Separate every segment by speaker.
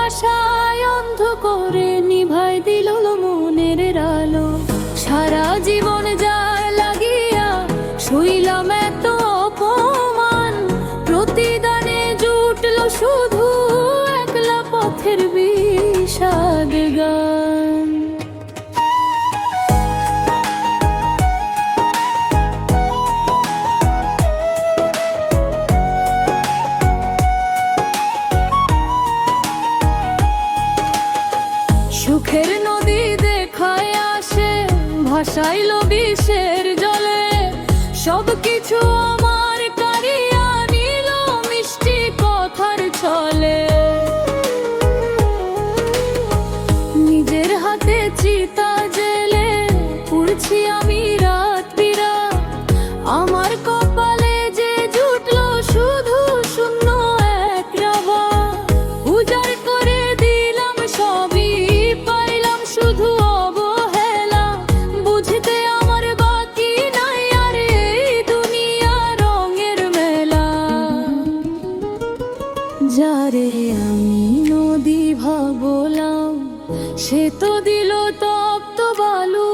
Speaker 1: কুয়াশায় অন্ধ করে নিভাই দিল মনের আলো। সারা জীবন যার লাগিয়া শুইলাম এত অপমান, প্রতিদানে জুটল শুধু একলা পথের বিষাদ গান। সুখের নদী দেখায় আসে ভাসাইল বিষের জলে, সবকিছু আমার কারিয়া নিল মিষ্টি কথার ছলে। নিজের হাতে চিতা জেলে পুড়ছি আমি রাত বিরাত, আমার কপালে যে জুটল শুধু শূন্য এক রাবা। উজাড় করে দিলাম সবই, পাইলাম শুধু অবহেলা। বুঝতে আমার বাকি নাই আর এই দুনিয়া রঙের মেলা। যারে আমি নদী ভাবলাম সে তো দিল তপ্ত বালু,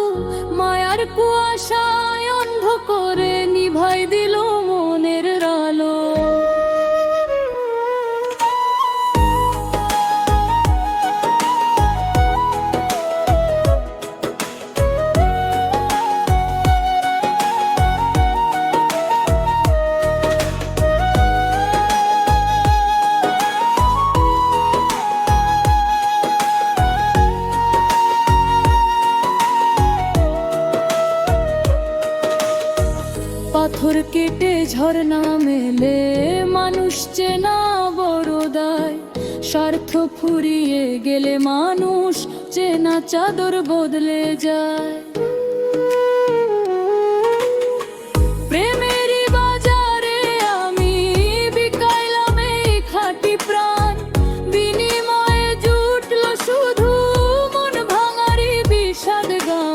Speaker 1: মায়ার কুয়াশায় অন্ধ করে নিভাই দিল মনের আলো। পাথর কেটে ঝর্ণা মেলে মানুষ চেনা বড় দায়, স্বার্থ ফুরিয়ে গেলে মানুষ চেনা চাদর বদলে যায়। প্রেমেরই বাজারে আমি বিকাইলাম এই খাঁটি প্রাণ, বিনিময়ে জুটল শুধু মন ভাঙারি বিষাদ গান।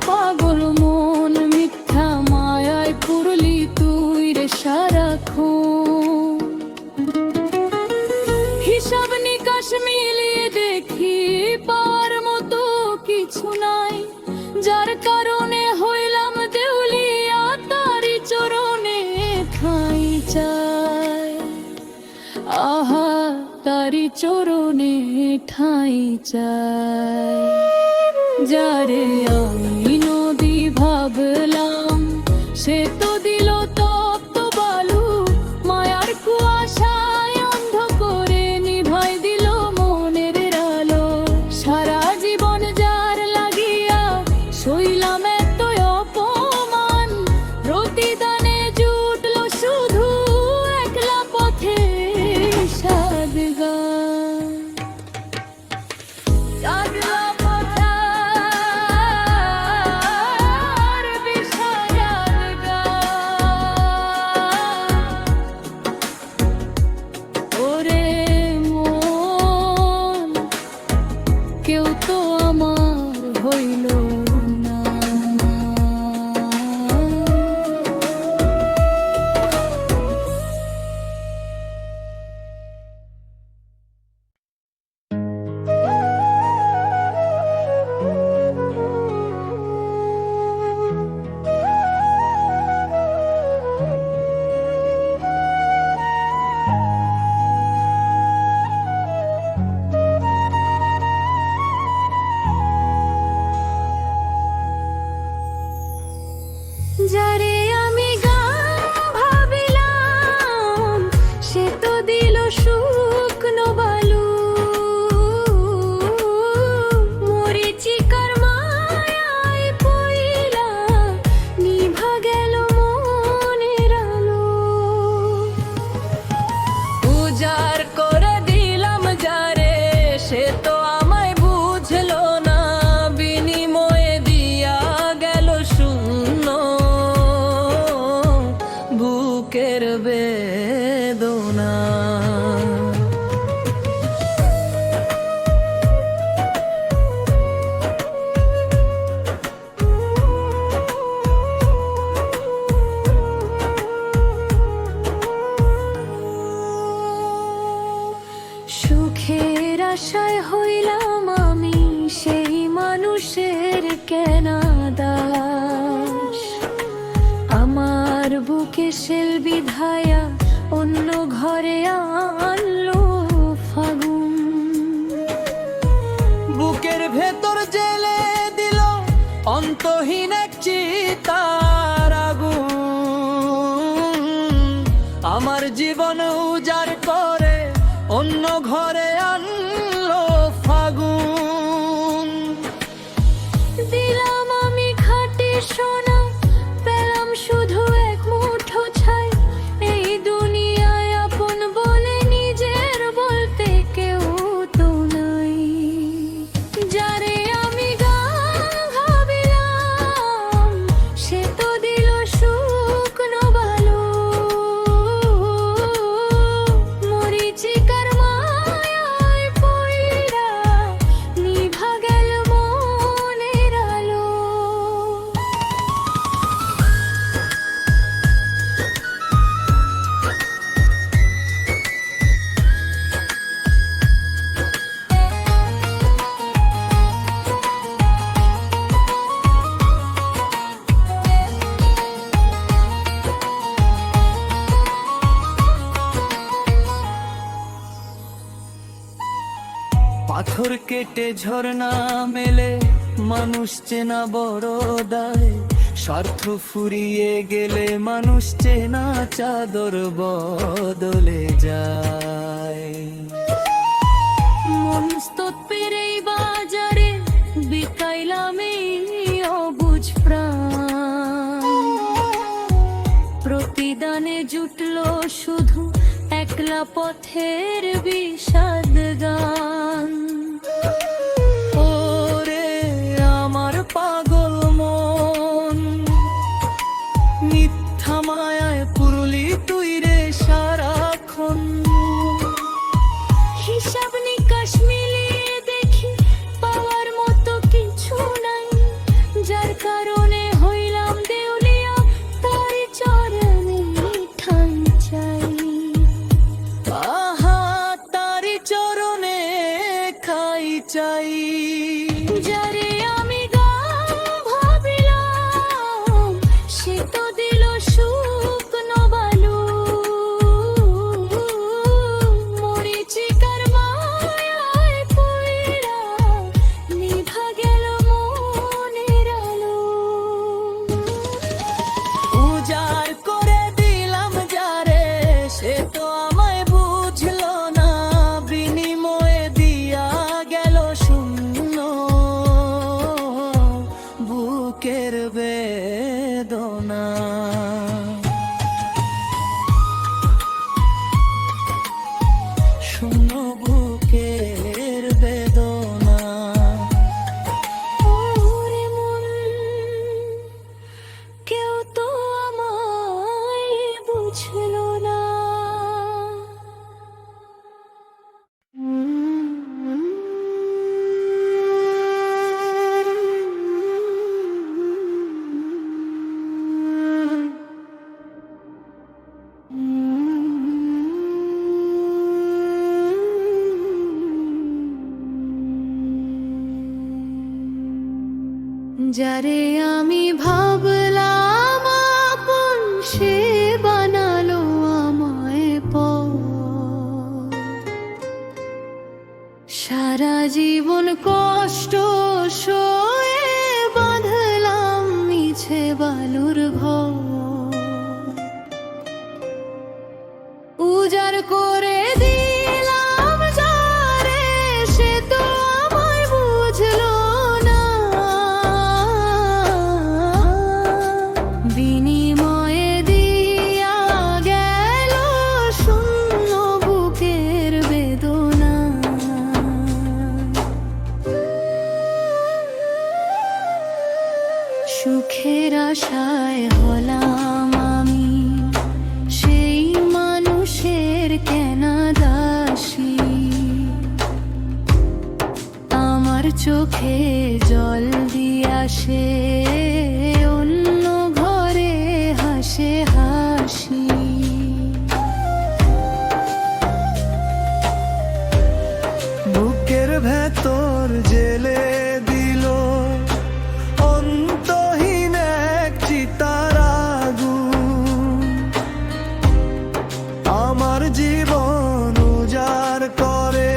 Speaker 1: পাগল মন মিথ্যা মায়ায় পুরলি তুই রে সারাক্ষণ। হিসাব নিকাশ মিলিয়ে দেখি পার মতো কিছু নাই, যার কারণে হইলাম দেউলিয়া তারি চরণে ঠাঁই চাই। আহা তারি চরণে ঠাঁই চাই। যারে আমি নদী ভাবলাম সে তো দিল তপ্ত বালু, মায়ার কুয়াশায় অন্ধ করে নিভাই দিল মনের আলো। সারা জীবন যার লাগিয়া সইলাম এত অপমান, প্রতিদানে জুটল শুধু একলা পথে সাদ গান। কেউ তো আমার হইল না। যারে আমি গান ভাবিলাম সে তো দিল শুকনো বালু, মরিচিকার মায়ায় পইলা নিভা গেল মনের আলো। উজাড় করে দিলাম যারে সে তো আমায় বুঝলো না, বিনিময়ে দিয়া গেল শূন্য বুকের বেদনা। আশায় হইলাম আমি সেই মানুষের কেনা দাস। আমার বুকে শেল বিধায়া অন্য ঘরে আনলো ফাগুন।
Speaker 2: বুকের ভেতর জেলে দিল অন্তহীন এক চিতার আগুন। আমার জীবন উজাড় করে অন্য ঘরে আনলো ফাগুন।
Speaker 1: দিলাম আমি খাঁটি সোনা, পেলাম শুধু এক মুঠো ছাই। এই দুনিয়ায় আপন বলে নিজের বলতে কেউ তো নাই। যারে আমি ভাবিলাম সে তো দিল শুকনো বালু। মরিচিকার মায়ায় পইড়া নিভা গেল মনের আলো।
Speaker 2: পাথর কেটে ঝর্ণা মেলে মানুষ চেনা বড় দায়। স্বার্থ ফুরিয়ে গেলে মানুষ চেনা চাদর বদলে যায়।
Speaker 1: মনস্তত্বের এই বাজারে বিকাইলাম এই অবুঝ প্রাণ। প্রতিদানে জুটলো শুধু একলা পথের বিষাদ গান।
Speaker 2: ওরে আমার পাগল মন, মিথ্যা মায়ায় পুরলি তুই রে সারাক্ষণ।
Speaker 1: হিসাব নিকাশ মিলিয়ে দেখি পাওয়ার মতো কিছু নাই। যার কারণে হইলাম দেউলিয়া তার চরণে ঠাঁই চাই।
Speaker 2: আহা তারি চরণে খাই চাই।
Speaker 1: যারে আমি ভাবিলাম সে তো দিল শুকনো বালু। মরিচিকার মায়ায় পইড়া নিভা গেল মনের আলো।
Speaker 2: উজাড় করে দিলাম যারে সে তো আমায় বুঝলো না। বিনিময়ে দিয়া গেল শূন্য বুকের বেদনা। শূন্য বুকের বেদনা।
Speaker 1: ওরে মন, কেউ তো আমায় বুঝলো না। যারে আমি ভাবলাম আপন সে বানালো আমায় পর। সারা জীবন কষ্ট সয়ে বাঁধলাম মিছে বালুর ঘর। উজাড় করে দিলাম যারে সে তো আমায় বুঝলো না। বিনিময়ে দিয়া গেল শূন্য বুকের বেদনা। সুখের আশায় হলাম আমি সেই মানুষের কেনা দাসী। আমার চোখে জল দিয়া সে অন্য ঘরে হাসে হাসি।
Speaker 2: বুকে ভেতর জেলে দিল অন্তহীন এক চিতার আগুন। আমার জীবন উজাড় করে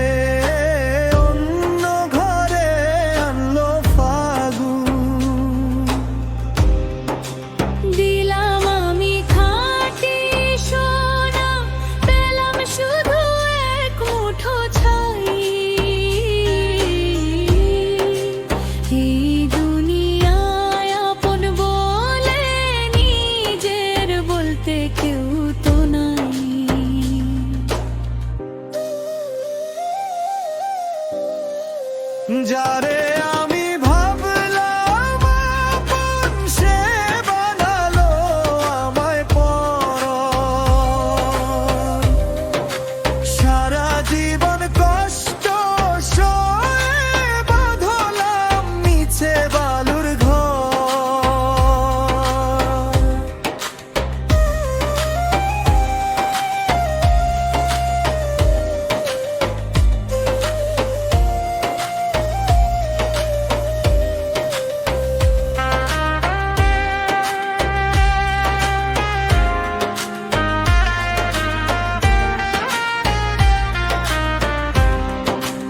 Speaker 2: অন্য ঘরে আনলো ফাগুন।
Speaker 1: দিলাম আমি খাঁটি সোনা, পেলাম শুধু এক মুঠো ছাই। এই দুনিয়ায় আপন বলে নিজের বলতে কেউ তো নাই।
Speaker 2: যারে আমি ভাবলাম আপন সে বানালো আমায় পর। সারা জীবন কষ্ট সয়ে বাঁধলাম মিছে বালুর ঘর।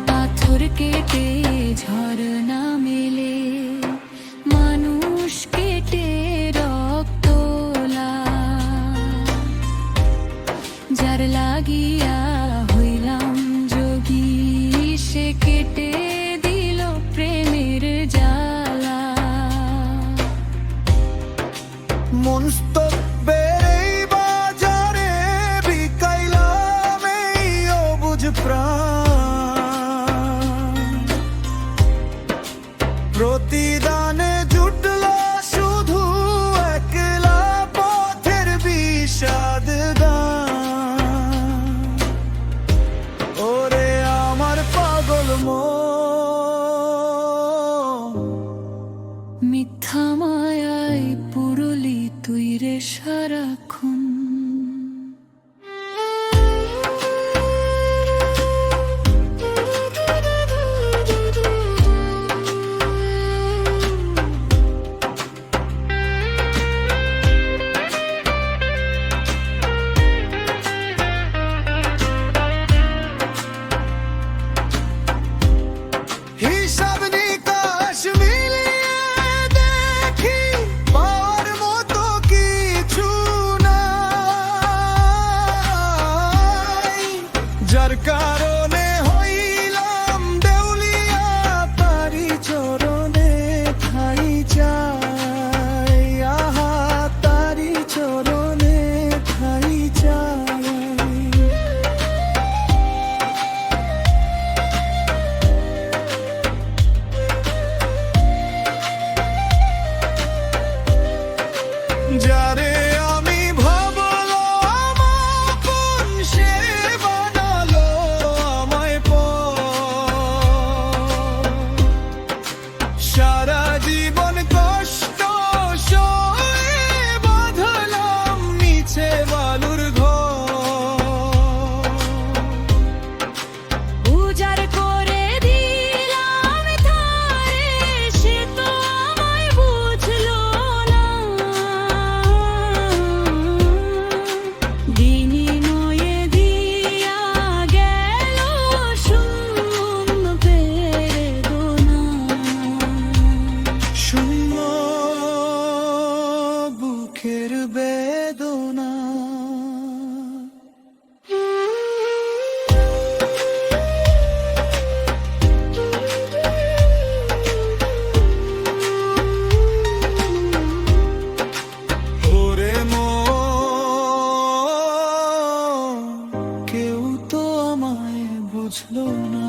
Speaker 1: পাথর কেটে ঝরনা মেলে, মানুষ কেটে রক্তলা। যার লাগিয়া হইলাম যোগী, সে কেটে দিল প্রেমের জ্বালা।
Speaker 2: মনস্তব্যের এই বাজারে বিকাইলাম এই অবুঝ প্রাণ। প্রতিদানে জুটল শুধু একলা পথের বিষাদ গান। ওরে আমার পাগল মন,
Speaker 1: মিথ্যা মায়ায় পুরলি তুই রে সারাক্ষণ।
Speaker 2: হিসাব নিকাশ মিলিয়ে দেখি পাওয়ার মতো কিছু নাই। যার কারণে হইলাম দেউলিয়া তারি চরণে ঠাই চাই। আহা তারি চরণে ঠাই চাই। যারে আমি ভাবলাম আপন সে বানালো আমায় পর। সারা জীবন কষ্ট সয়ে বাঁধলাম মিছে বালুর ঘর।
Speaker 1: উজাড় করে দিলাম তারে, সে তো আমায় বুঝলো না। বিনিময়ে দিয়া গেল শূন্য বেদনা।
Speaker 2: শূন্য বুকের বেদনা। ওরে মন, কেউ তো আমায় বুঝলো না।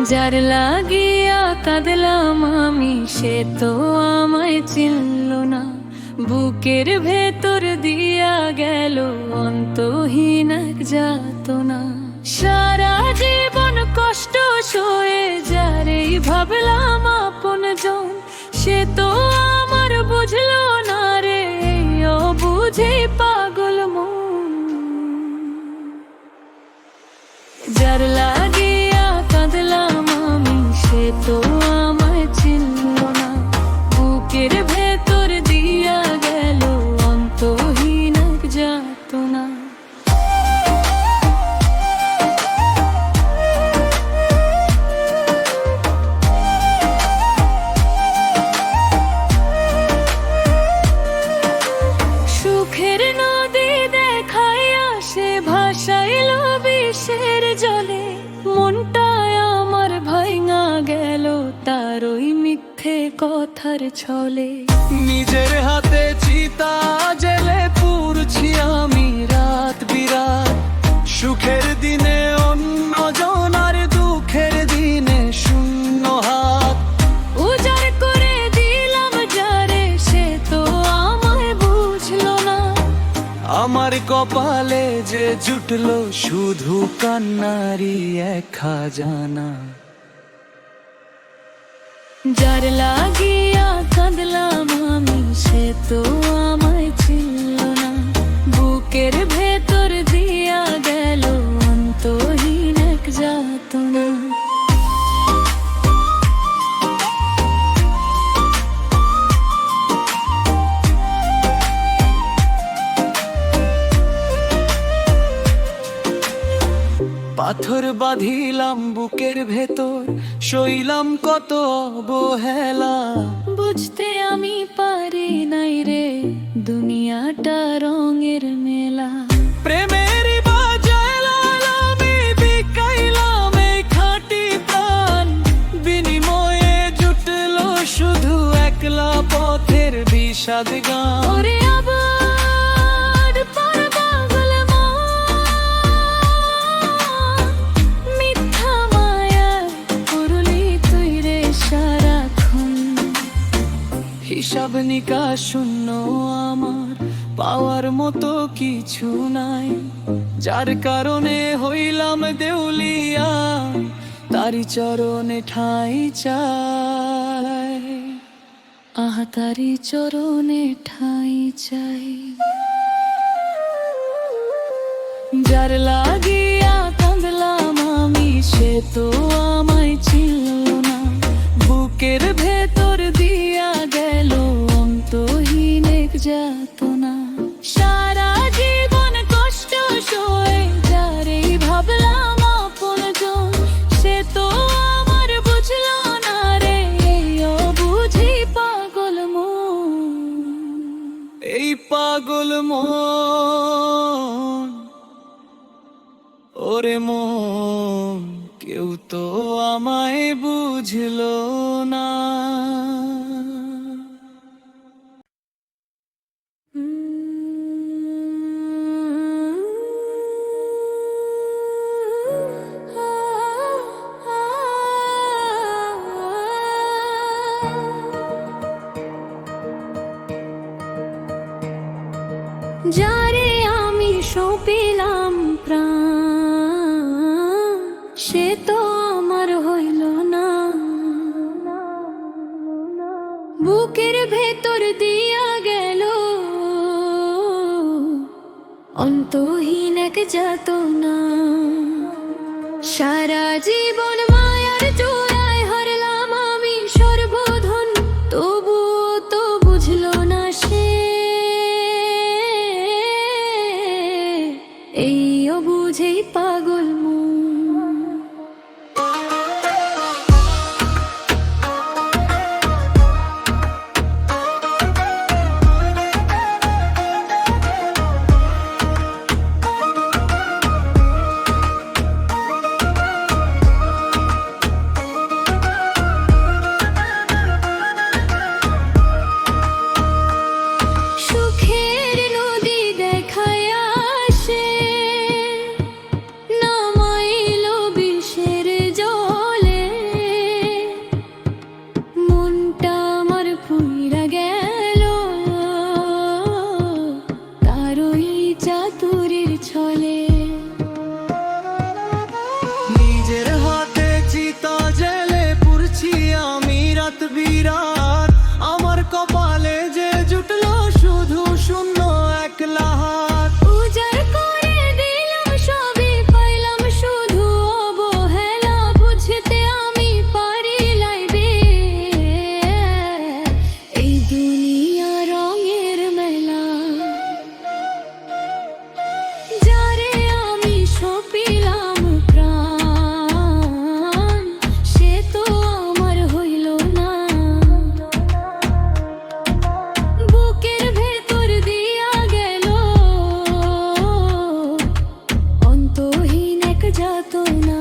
Speaker 1: যার লাগিয়া কাঁদলাম আমি সে তো আমায় চিনল না, বুকের ভেতর দিয়া গেল অন্তহীন এক যাতনা। সারা জীবন কষ্ট সয়ে যারেই ভাবলাম আপনজন, সে তো আমার বুঝলো না রে, ও বুঝে পাগল মন। যার লাগিয়া কাঁদলাম আমি সে তো আমায় চিনল না, বুকের ভেতর দিয়া গেল অন্তহীন এক যাতনা। সুখের নদী দেখাইয়া সে ভাসাইল বিষের জলে, মনটায় আমার ভাঙা গেল তার ওই মিথ্যে কথার ছলে।
Speaker 2: নিজের হাতে চিতা জেলে পুড়ছি আমি রাত বিরাত, সুখের দিনে অন্য জনার, দুঃখের দিনে শূন্য হাত।
Speaker 1: উজাড় করে দিলাম যারে সে তো আমায় বুঝলো না,
Speaker 2: আমার কপালে যে জুটলো শুধু কান্নারি এক খাজানা।
Speaker 1: যার লাগিয়া কাঁদলাম আমি সে তো আমায় চিনল না, বুকের ভেতর দিয়া গেল অন্তহীন এক যাতনা।
Speaker 2: পাথর বাঁধিলাম বুকের ভেতর, সইলাম কত অবহেলা।
Speaker 1: বুঝতে আমি পারি নাই রে দুনিয়াটা রঙের মেলা।
Speaker 2: প্রেমেরই বাজায় লাল আমি বিকাইলাম এই খাঁটি প্রাণ, বিনিময়ে জুটলো শুধু একলা পথের বিষাদ গান।
Speaker 1: ওরে আবার পর পাগল মন, মিথ্যা মায়ায় পড়লি তুই রে সারাক্ষণ।
Speaker 2: হিসাব নিকাশ শূন্য আমার, পাওয়ার মতো কিছু নাই, যার কারণে হইলাম দেউলিয়া তারি চরণে ঠাই চাই।
Speaker 1: আহা তারি চরণে ঠাই চাই। যার লাগিয়া কাঁদলাম আমি সে তো আমায় চিনল না, বুকের ভেতর দিয়া গেল অন্তহীন এক যাতনা। সারা জীবন কষ্ট সয়ে যারেই ভাবলাম আপনজন, সে তো আমার বুঝলো না রে, ও বুঝি পাগল মন।
Speaker 2: এই পাগল মন, ওরে মন, কেউ তো আমায় বুঝলো না।
Speaker 1: যারে আমি সঁপিলাম প্রাণ, সে তো আমার হইল না, বুকের ভেতর দিয়া গেল অন্তহীন এক যাতনা। সারা জীবন মায়ার চূড়ায় হারলাম আমি সর্বধন, তবুও তো বুঝলো না সে, এই বুঝেই পাগল মন। সুখের নদী দেখায়া সে না চাতুরীর ছলে।
Speaker 2: নিজের হাতে চিতা জেলে পুড়ছি আমি রাত বিরাত, আমার কপালে যে জুটলো শুধু শূন্য একলা হাত।
Speaker 1: উজাড় করে দিলাম সবই, পাইলাম শুধু অবহেলা, বুঝতে আমি পারি লাইবে এই দুনিয়া রঙের মেলা। যারে আমি সপিলাম প্রাণ, সে তো আমার হইল না। বুকের ভেতর দিয়া গেল অন্তহীন এক যাতনা।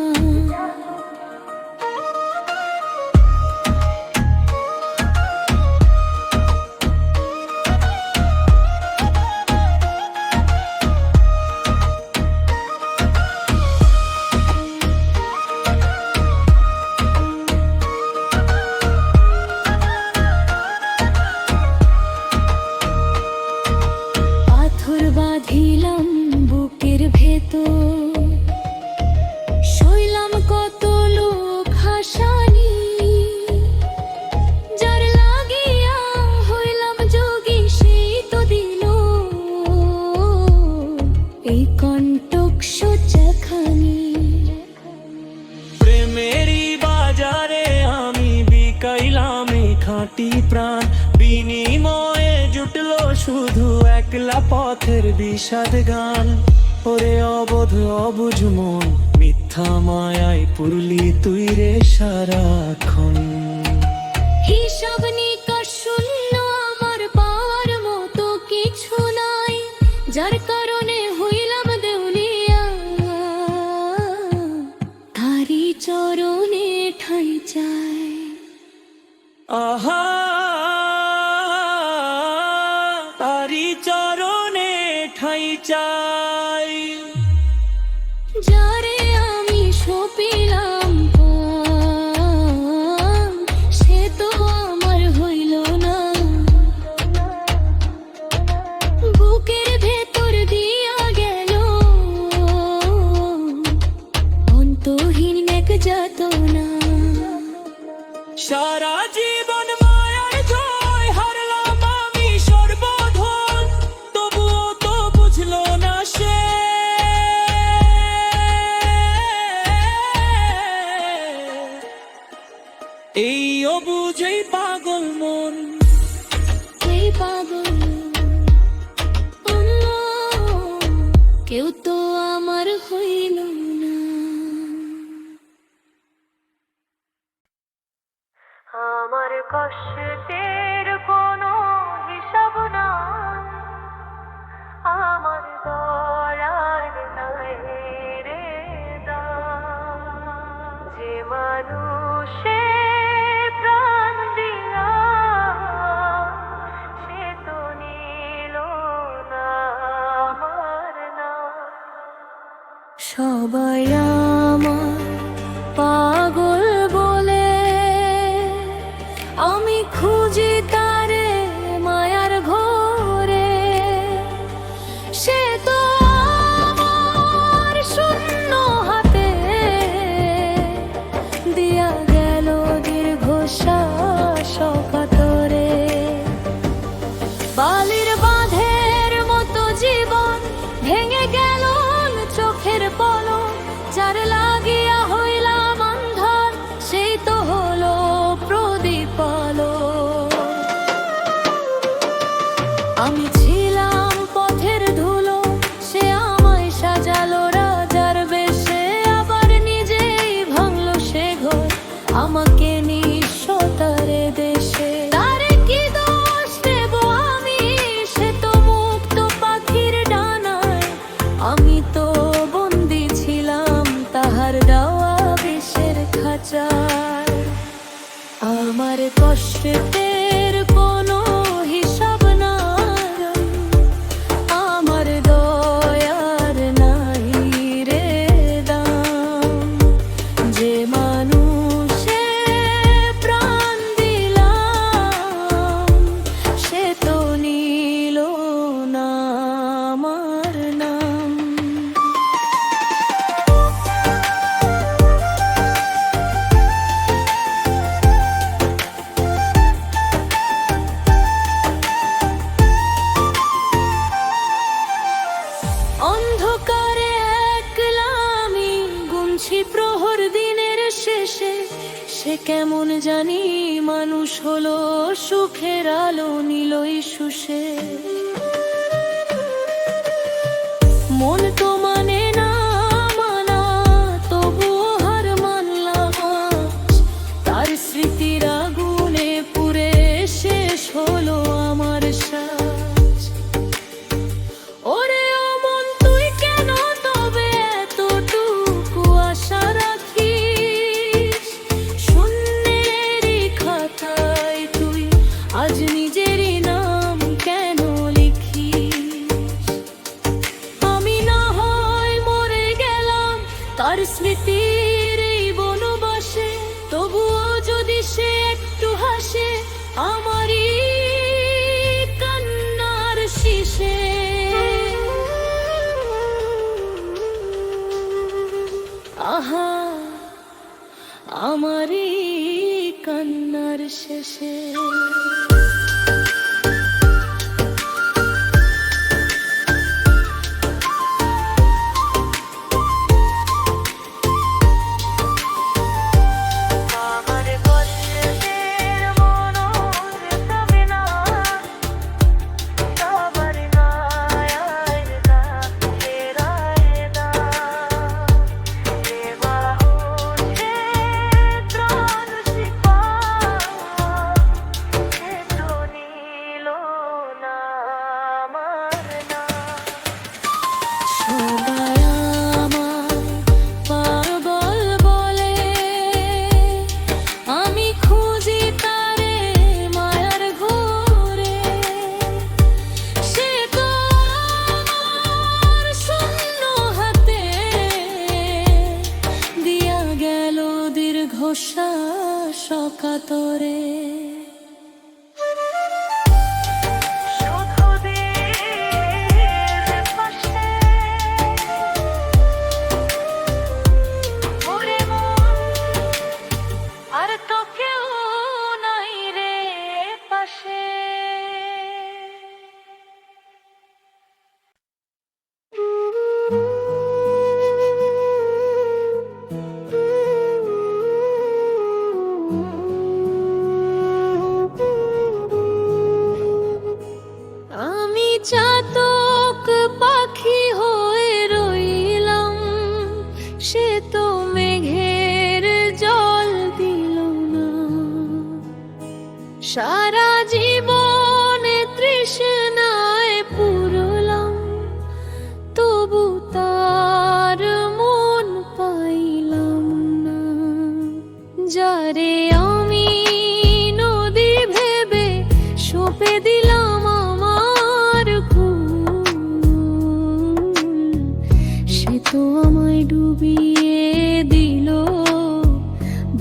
Speaker 1: পাথর বাঁধিলাম বুকের ভেতর, সইলাম কত লোক হাসানি। যার লাগিয়া হইলাম যোগী, সেই তো দিল এই কণ্টক সোচাখানি।
Speaker 2: প্রেমেরই বাজারে আমি বিকাইলাম এই খাঁটি প্রাণ, বিনিময়ে জুটলো শুধু একলা পথের বিষাদ গান। ওরে অবোধ অবুঝ মন, মিথ্যা মায়ায় পুরলি তুই রে সারাক্ষণ।
Speaker 1: হিসাব নিকাশ শূন্য, আমার পাওয়ার মতো কিছু নাই, যার কারণে হইলাম দেউলিয়া। তারি চরণে ঠাঁই চাই।
Speaker 2: আহা, তারি চরণে ঠাই চাই।
Speaker 1: যারে আমি সপিলাম প্রাণ, সে তো আমার হইল না। বুকের ভেতর দিয়া গেল অন্তহীন এক যাতনা।
Speaker 2: সারা জীবন মায়ার জয় হারলাম আমি সর্বধন, তবুও তো বুঝলো না সে এই অবুঝেই পাগল মন।
Speaker 1: এই পাগল কেউ তো আমার হইল না।
Speaker 3: আমার কষ্টের কোনো হিসাব নাই, আমার দয়ার নাই রে দাম। যে মানুষে প্রাণ দিলা, সে তো নিল না আমার নাম।
Speaker 1: সবাই আমার পাগল বলে, আমি খুঁজি তারে মায়ার ঘরে। সে তো আমার শূন্য হাতে দিয়া গেল দীর্ঘশ্বাস কাতরে। বালির বাঁধের মতো জীবন ভেঙে গেল চোখের পলক, যার লাগি অন্ধকারে একলা আমি গুনছি প্রহর দিনের শেষে, সে কেমন জানি মানুষ হলো সুখের আলো নিলই শুষে। মন তো মানে না মানা, তবুও হার মানলাম আজ। তার স্মৃতির আগুনে পুড়ে শেষ হলো আমার সাজ। ওরে ও মন তুই কেন তবে এতটুকু আশা রাখিস? শূন্যেরই খাতায় তুই আজ নিজেরই নাম কেন লিখিস? আমি না হয় মরে গেলাম তার স্মৃতির এই বনবাসে, তবুও যদি সে একটু হাসে আমারই কান্নার শীষে। আহা আমারই কান্নার শেষে।
Speaker 3: আমার কষ্টের মনোর যাবে না, সবার গায়ের গা ফেরায় না। দেওয়া হচ্ছে প্রাণ শিপা, সে তো নিল না আমার নাম।
Speaker 1: সবাই আমায় পাগল বলে, আমি খুঁজি তারে মায়ার ঘোরে। সে তো আমার শূন্য হাতে দিয়া গেল দীর্ঘশ্বাস অকাতরে।
Speaker 3: শুধু দিনের পাশে ওরে মন, আর তো কেউ নাই রে পাশে।
Speaker 1: আমি চাতক পাখি হয়ে রইলাম, সে তো মেঘের জল দিল না। সারা জীবনে তৃষ্ণায় পুরলাম, তবু তার মন পাইলাম না। যারে আমি নদী ভেবে সঁপে দিলাম আমার ভুল, সে তো আমায় ডুবিয়ে দিল,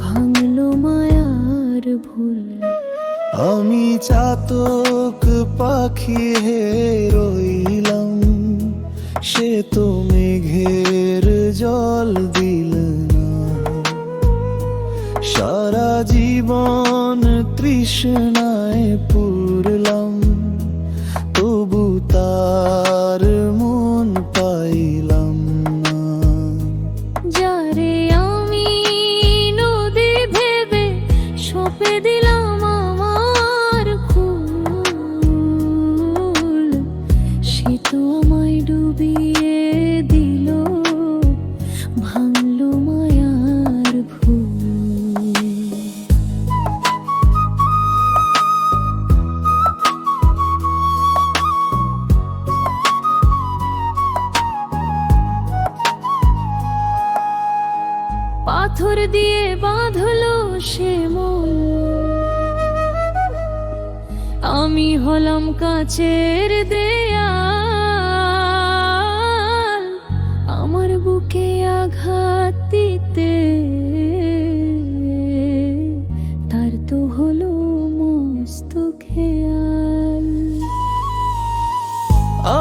Speaker 1: ভাঙলো মায়ার ভুল।
Speaker 4: আমি চাতক পাখি হে রইলাম, সে তো মেঘের জল দিল না। সারা জীবন তৃষ্ণায় পুরলাম, তবু তার মন পাইলাম না।
Speaker 1: যারে আমি নদী ভেবে সঁপে দিলাম আমার ফুল, সে তো আমায় ডুবিয়ে দিল, ভাঙলো মায়ার ভুল। পাথর দিয়ে বাঁধলো সে মন, আমি হলাম কাচের দেয়াল। আমার বুকে আঘাত দিতে তার তো হলো মস্ত খেয়াল।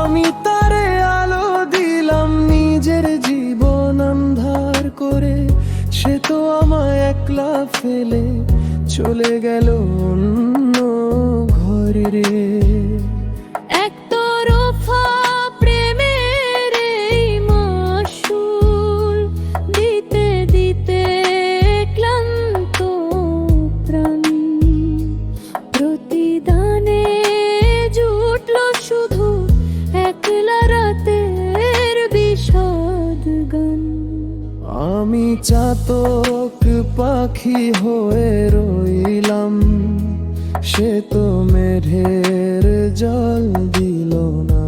Speaker 4: আমি তারে আলো দিলাম নিজের জীবন অন্ধার করে, সে তো আমায় একলা ফেলে চলে গেল অন্য ঘরে রে।
Speaker 1: একতরফা প্রেমের
Speaker 4: চাতক পাখি হয়ে রইলাম, সে তো মেঘের জল দিল না।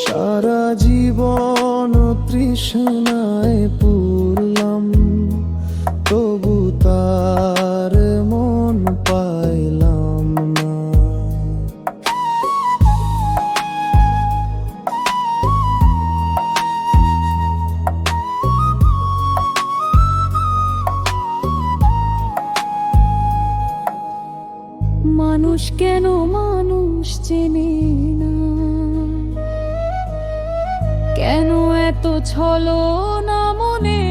Speaker 4: সারা জীবন তৃষ্ণায় পুরলাম, তবু তার মন পাইলাম না।
Speaker 1: মানুষ কেন মানুষ চেনে না, কেন এত ছলনা মনে,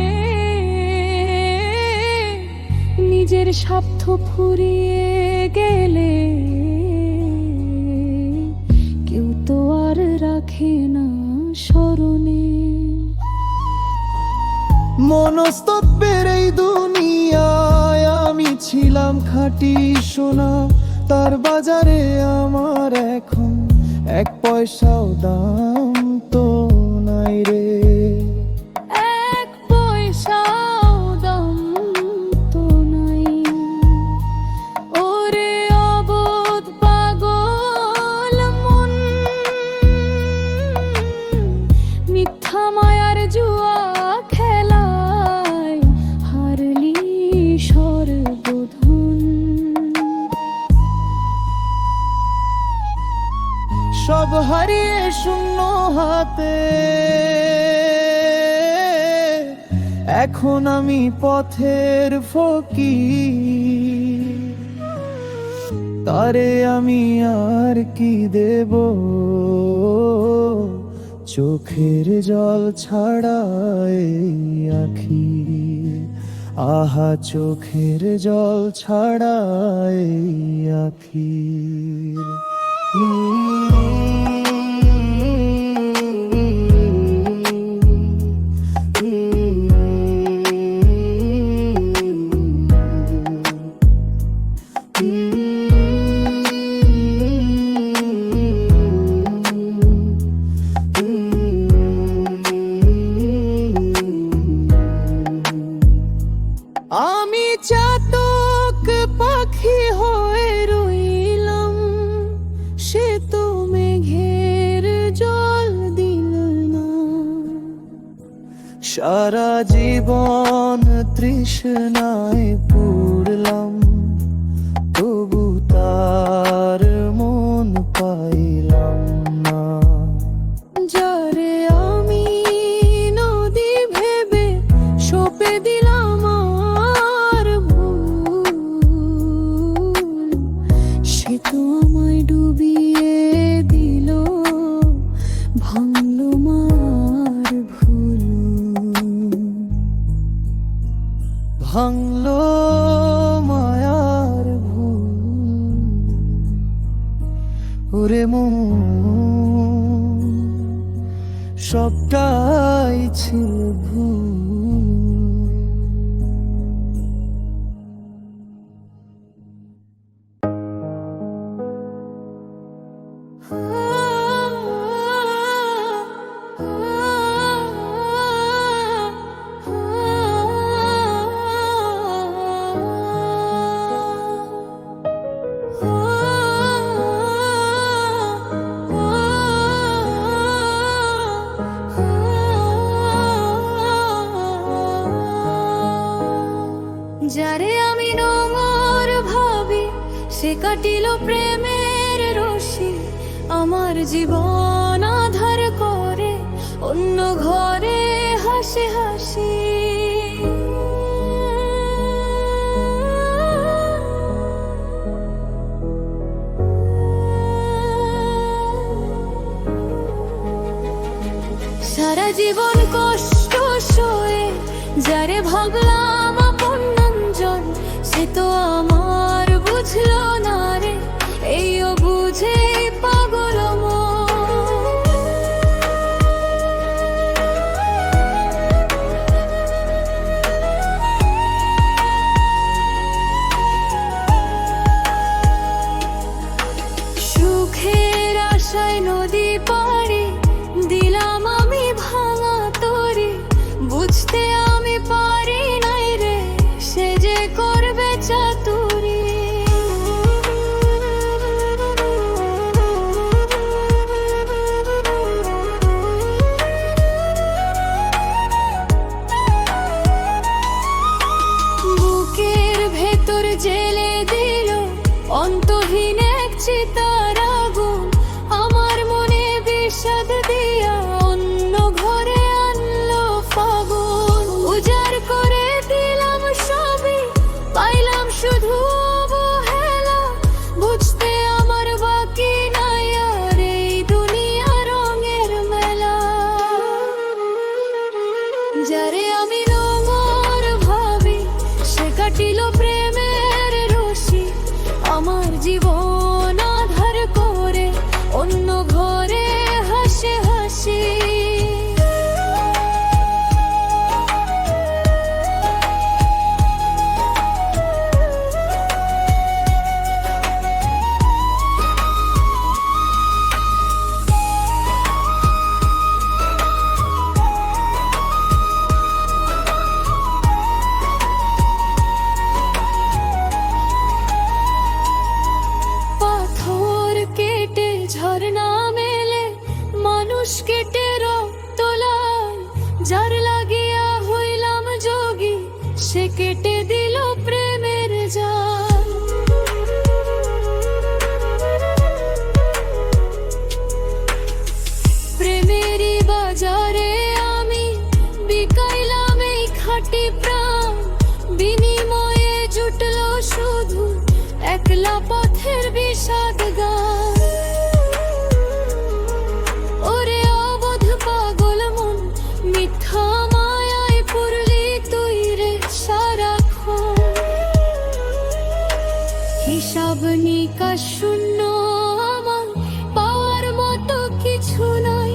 Speaker 1: নিজের স্বার্থ ফুরিয়ে গেলে কেউ তো আর রাখে না স্মরণে।
Speaker 4: মনস্তত্ত্বের এই দুনিয়ায় আমি ছিলাম খাঁটি সোনা, তার বাজারে আমার এখন এক পয়সাও দাম তো নাই রে।
Speaker 1: এক পয়সাও দাম তো নাই, ওরে অবোধ পাগল মন, মিথ্যা মায়ার জুয়া খেলায় হারলি সর্বধন।
Speaker 4: সব হারিয়ে শূন্য হাতে এখন আমি পথের ফকির, তারে আমি আর কি দেব, চোখের জল ছাড়া এই আখি, আহা চোখের জল ছাড়া এই আখি। আমি চাতক পাখি হয়ে রইলাম, সে তো মেঘের জল দিল না। সারা জীবন তৃষ্ণায় পুরলাম, তবু তার মন পাইলাম না। যারে আমি নদী ভেবে সঁপে দিলাম আর ভুল, সে তো আমায় ডুবিয়ে দিল, ভাঙল মার ভুল, ভাঙল মায়ার ভুল। ওরে মন সবটাই ছিল ভুল।
Speaker 1: যারে আমি নোংর ভাবি, সে কাটিল প্রেমের রশি, আমার জীবন আধার করে অন্য ঘরে হাসি হাসি। সারা জীবন কষ্ট সয়ে যারে ভাবলাম আপনজন, সে তো আমার বুঝলো না রে, এইও বুঝে পাগল সুখের আশায় নদী পাড়ি দিলাম আমি ভাঙা তরে, বুঝতে বাজারে আমি বিকাইলাম এই খাঁটি প্রাণ, বিনিময়ে জুটলো শুধু একলা পথের বিষাদ গান। ওরে অবধ পাগল মন, মিথ্যা মায়ায় পড়লি তুই রে সারাক্ষণ। হিসাব নিকাশ শূন্য, আমার পাওয়ার মতো কিছু নাই,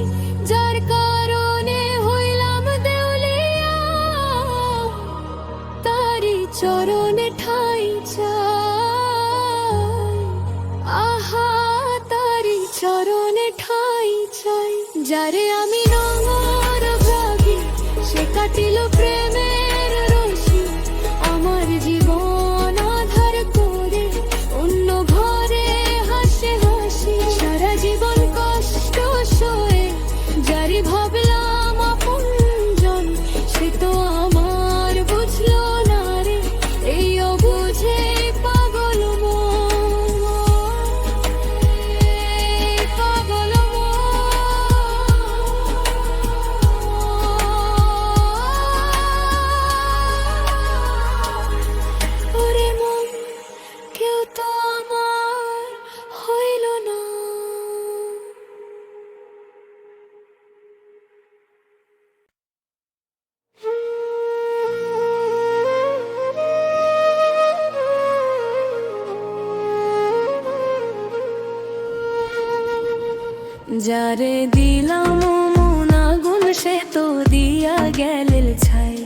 Speaker 1: যার কারণে হইলাম দেউলিয়া। তারি চরণে ঠাই চাই, আহা তারি চরণে ঠাই চাই। যারে আমি নঙর ভাবি, সে কাটিল প্রেমের রশি, আমার জীবন আধার করে অন্য ঘরে হাসে হাসি। সারা জীবন কষ্ট সয়ে যারি ভাবলাম আপনজন, সে তো আমার বুঝলো না রে এই অবুঝে পাগল মন, পাগল মন। ওরে মন, কেউ তো আমার হইল না। যারে দিলাম মন আগুন, সে তো দিয়া গেল ছাই।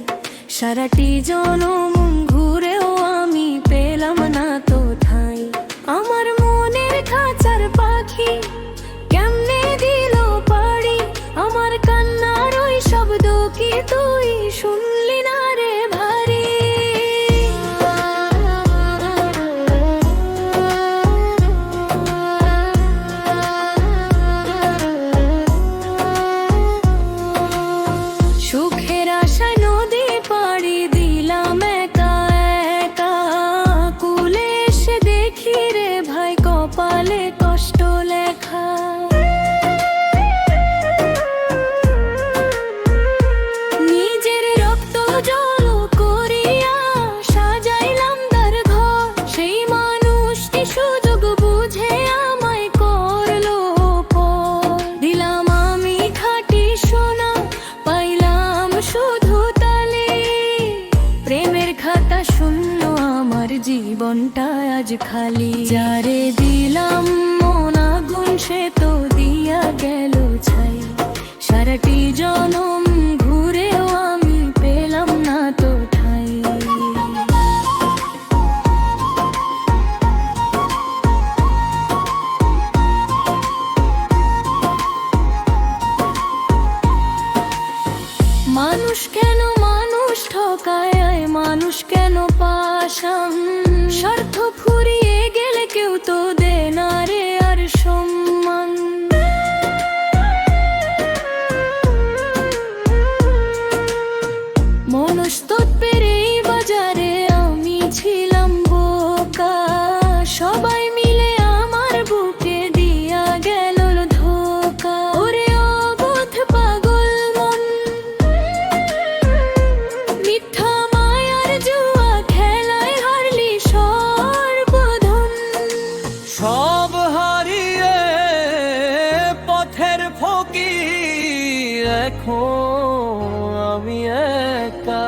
Speaker 1: সারাটি জনম ঘুরেও আমি পেলাম না তো ঠাই। আমার মনের খাঁচার পাখি কেমনে দিল পাড়ি, আমার কান্নার ওই শব্দ কি তুই শুনলি না রে ভারী। সুখের আশায় নদী পাড়ি দিলাম একা একা, কুলে এসে দেখি রে ভাই কপালে কষ্ট লেখা। নিজের রক্ত জল করিয়া সাজাইলাম তার ঘর, সেই মানুষটি সুযোগ বুঝে আমায় করলো পর। দিলাম আমি খাঁটি সোনা, পাইলাম শুধু তালি। প্রেমের খাতা শূন্য, আমার জীবনটা আজ খালি। যারে দিলাম মন আগুন, সে তো দিয়া গেল ছাই। সারাটি জনম ঘুরেও আমি পেলাম না তো ঠাই। মানুষ কেন মানুষ ঠকায়, মানুষ কেন পাশান। স্বার্থ ফুরিয়ে গেলে কেউ তো দে না রে আর সম্মান। মনস্তত্ত্বের এই বাজারে আমি ছিলাম বোকা, সবাই মিলে আমার বুকে দিয়া গেল ধোকা। ওরে অবোধ পাগল মন, মিথ্যা মায়ার জুয়া খেলায় হারলি সর্বধন।
Speaker 2: সব হারিয়ে পথের ফকির, এখন আমি একা।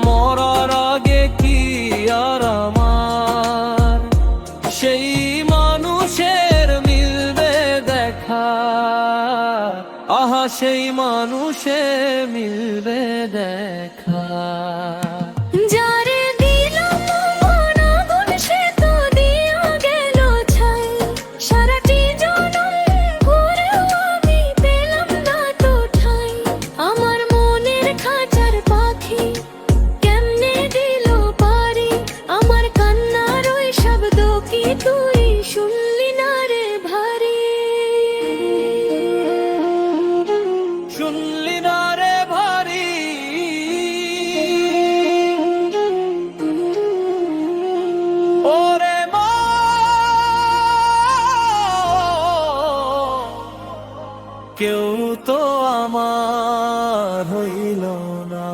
Speaker 2: মরার আগে কি আর আমার সেই মানুষের মিলবে দেখা, আহা সেই মানুষে মিলবে দেখা।
Speaker 1: যারে দিলাম মন আগুন, সে তো দিয়া গেল ছাই। সারাটি জনম ঘুরেও আমি পেলাম না তো ঠাই। আমার মনের খাঁচার পাখি কেমনে দিল পারি, আমার কান্নার ওই শব্দ কি তুই শুনলি না রে ভারী।
Speaker 2: শুনলি না রে ভারী। কেউ তো আমার হইল না।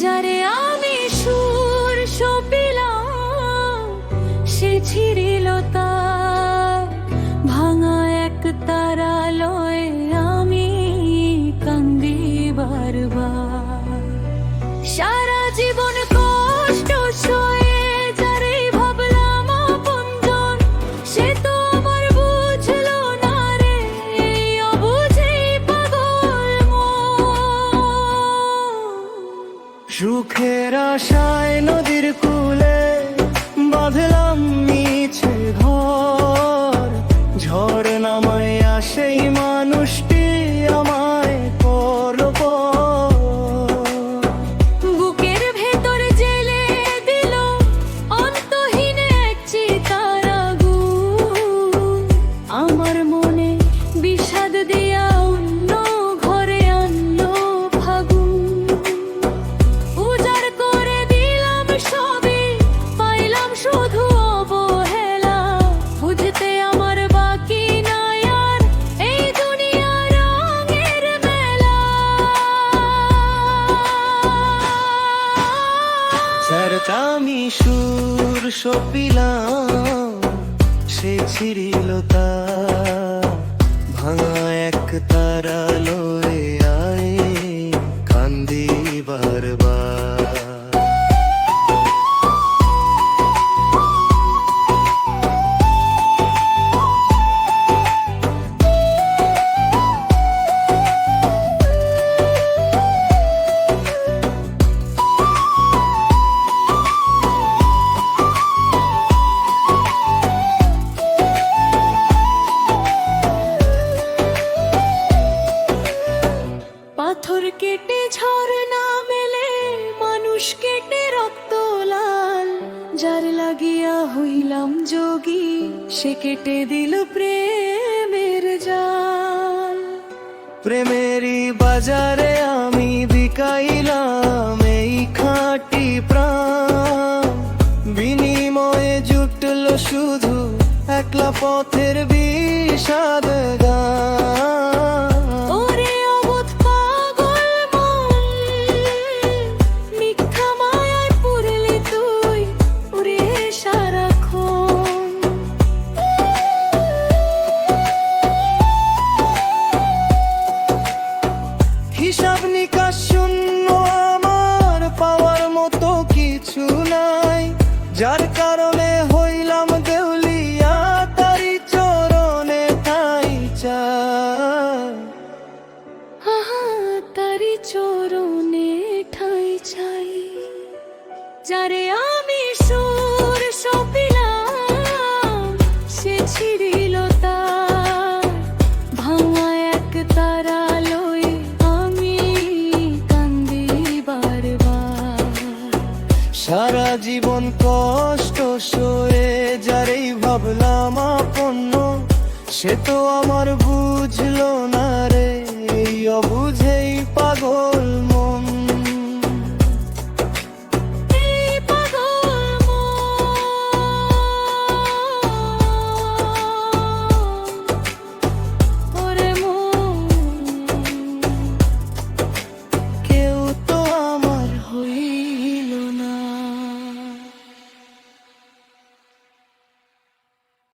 Speaker 1: যারে আমি সুর সপিলাম সে ছিড়িল তার ভাঙা এক তারালয়ে আমি কান্দি বারবার। সারা জীবন কষ্ট সয়ে যারে ভাবলাম আপনজন সে তো আমার বুঝলো না রে, অবুঝেই পাগল মন।
Speaker 2: সুখের আশায় নদীর কূলে বাঁধলাম মিছে ঘর, ঝড় নামাইয়া সেই মানুষটি আমায় করব।
Speaker 1: বুকের ভেতর জেলে দিল অন্তহীন এক চিতার আগুন, আমার মনে বিষাদ দিয়া অন্য ঘরে আনলো ফাগুন। উজাড় করে দিলাম সবই, পাইলাম শুধু অবহেলা। বুঝতে আমার বাকি নাই আর এই দুনিয়া রঙের মেলা।
Speaker 2: স্যারটা আমি সুর সপিলাম সে ছিড়িল তা ভাঙা এক তারা লয়ে আয় কান্দি বারবার।
Speaker 1: পাথর কেটে ঝরনা মেলে মানুষ কেটে রক্ত লাল, যার লাগিয়া হইলাম যোগী সে কেটে দিল প্রেমের জাল।
Speaker 2: প্রেমেরই বাজারে আমি বিকাইলাম এই খাঁটি প্রাণ, বিনিময়ে জুটল শুধু একলা পথের বিষাদ গান।
Speaker 1: ওরে অবোধ পাগল মন, মিথ্যা মায়ায় পুরলি তুই ওরে সারাক্ষণ।
Speaker 2: হিসাব নিকাশ শূন্য, আমার পাওয়ার মতো কিছু নাই, যার কারণে হইলাম দেউলিয়া তারি চরণে ঠাই চাই।
Speaker 1: আহা, তারি চরণে ঠাই চাই। যারে আমি সুর সপিলাম সে ছিড়িল তার ভাঙা এক তারা লয়ে আমি কান্দি বারবার।
Speaker 2: সারা জীবন কষ্ট সয়ে যারেই ভাবলাম আপন সে তো আমার